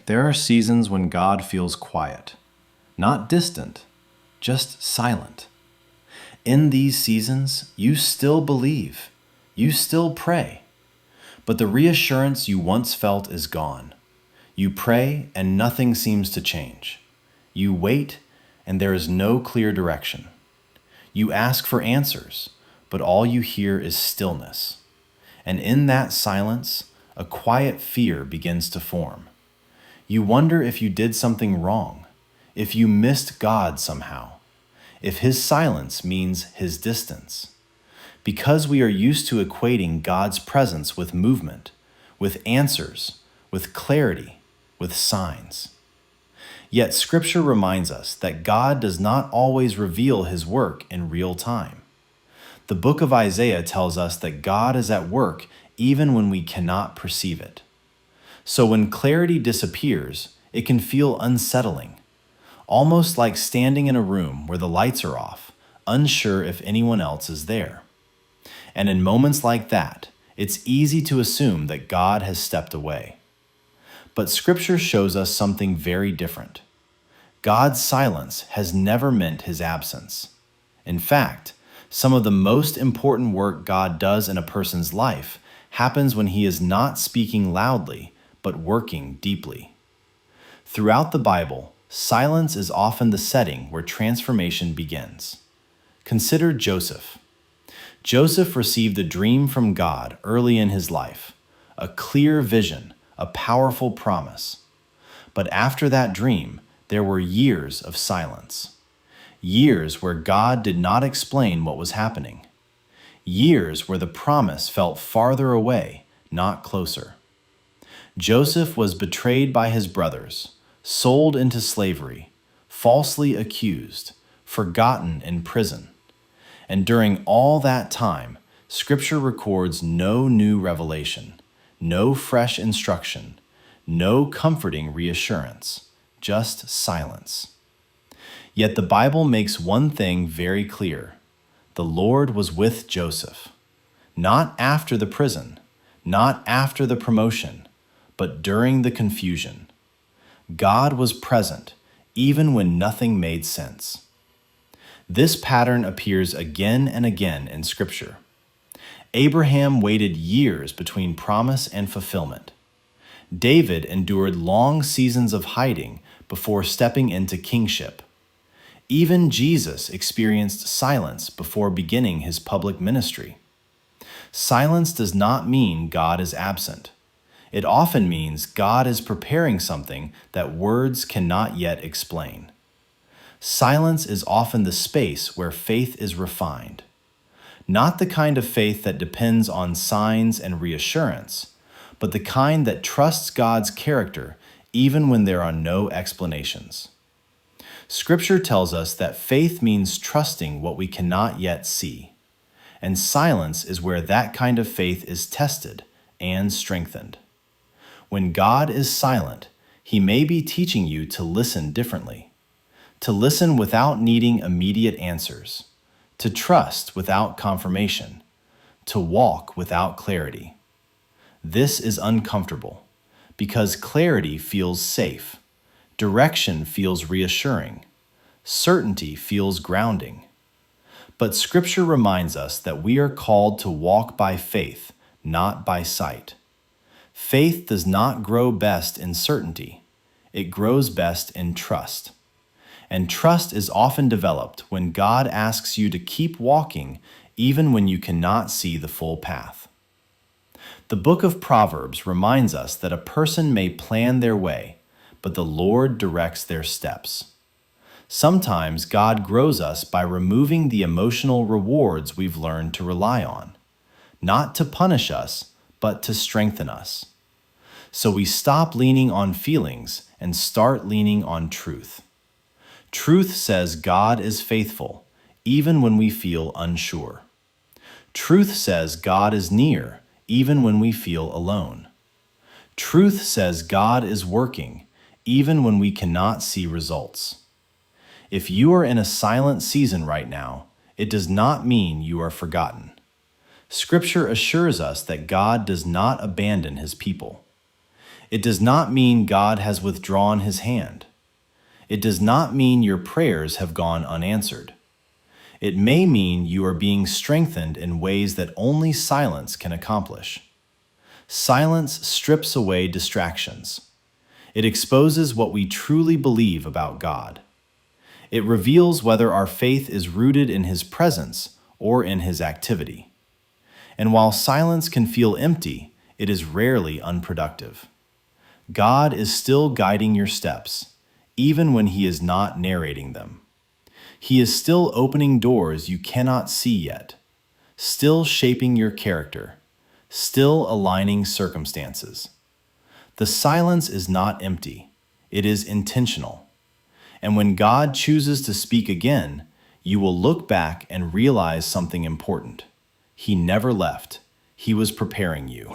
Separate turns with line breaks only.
There are seasons when God feels quiet, not distant, just silent. In these seasons, you still believe, you still pray, but the reassurance you once felt is gone. You pray and nothing seems to change. You wait and there is no clear direction. You ask for answers, but all you hear is stillness. And in that silence, a quiet fear begins to form. You wonder if you did something wrong, if you missed God somehow, if His silence means His distance. Because we are used to equating God's presence with movement, with answers, with clarity, with signs. Yet Scripture reminds us that God does not always reveal His work in real time. The book of Isaiah tells us that God is at work even when we cannot perceive it. So when clarity disappears, it can feel unsettling, almost like standing in a room where the lights are off, unsure if anyone else is there. And in moments like that, it's easy to assume that God has stepped away. But Scripture shows us something very different. God's silence has never meant His absence. In fact, some of the most important work God does in a person's life happens when He is not speaking loudly, but working deeply. Throughout the Bible, silence is often the setting where transformation begins. Consider Joseph. Joseph received a dream from God early in his life, a clear vision, a powerful promise. But after that dream, there were years of silence. Years where God did not explain what was happening. Years where the promise felt farther away, not closer. Joseph was betrayed by his brothers, sold into slavery, falsely accused, forgotten in prison. And during all that time, Scripture records no new revelation, no fresh instruction, no comforting reassurance, just silence. Yet the Bible makes one thing very clear. The Lord was with Joseph, not after the prison, not after the promotion, but during the confusion. God was present, even when nothing made sense. This pattern appears again and again in Scripture. Abraham waited years between promise and fulfillment. David endured long seasons of hiding before stepping into kingship. Even Jesus experienced silence before beginning his public ministry. Silence does not mean God is absent. It often means God is preparing something that words cannot yet explain. Silence is often the space where faith is refined. Not the kind of faith that depends on signs and reassurance, but the kind that trusts God's character even when there are no explanations. Scripture tells us that faith means trusting what we cannot yet see, and silence is where that kind of faith is tested and strengthened. When God is silent, He may be teaching you to listen differently, to listen without needing immediate answers, to trust without confirmation, to walk without clarity. This is uncomfortable because clarity feels safe, direction feels reassuring, certainty feels grounding. But Scripture reminds us that we are called to walk by faith, not by sight. Faith does not grow best in certainty. It grows best in trust. And trust is often developed when God asks you to keep walking even when you cannot see the full path. The book of Proverbs reminds us that a person may plan their way, but the Lord directs their steps. Sometimes God grows us by removing the emotional rewards we've learned to rely on, not to punish us, but to strengthen us. So we stop leaning on feelings and start leaning on truth. Truth says God is faithful, even when we feel unsure. Truth says God is near, even when we feel alone. Truth says God is working, even when we cannot see results. If you are in a silent season right now, it does not mean you are forgotten. Scripture assures us that God does not abandon His people. It does not mean God has withdrawn his hand. It does not mean your prayers have gone unanswered. It may mean you are being strengthened in ways that only silence can accomplish. Silence strips away distractions. It exposes what we truly believe about God. It reveals whether our faith is rooted in his presence or in his activity. And while silence can feel empty, it is rarely unproductive. God is still guiding your steps, even when he is not narrating them. He is still opening doors you cannot see yet, still shaping your character, still aligning circumstances. The silence is not empty, it is intentional. And when God chooses to speak again, you will look back and realize something important. He never left. He was preparing you.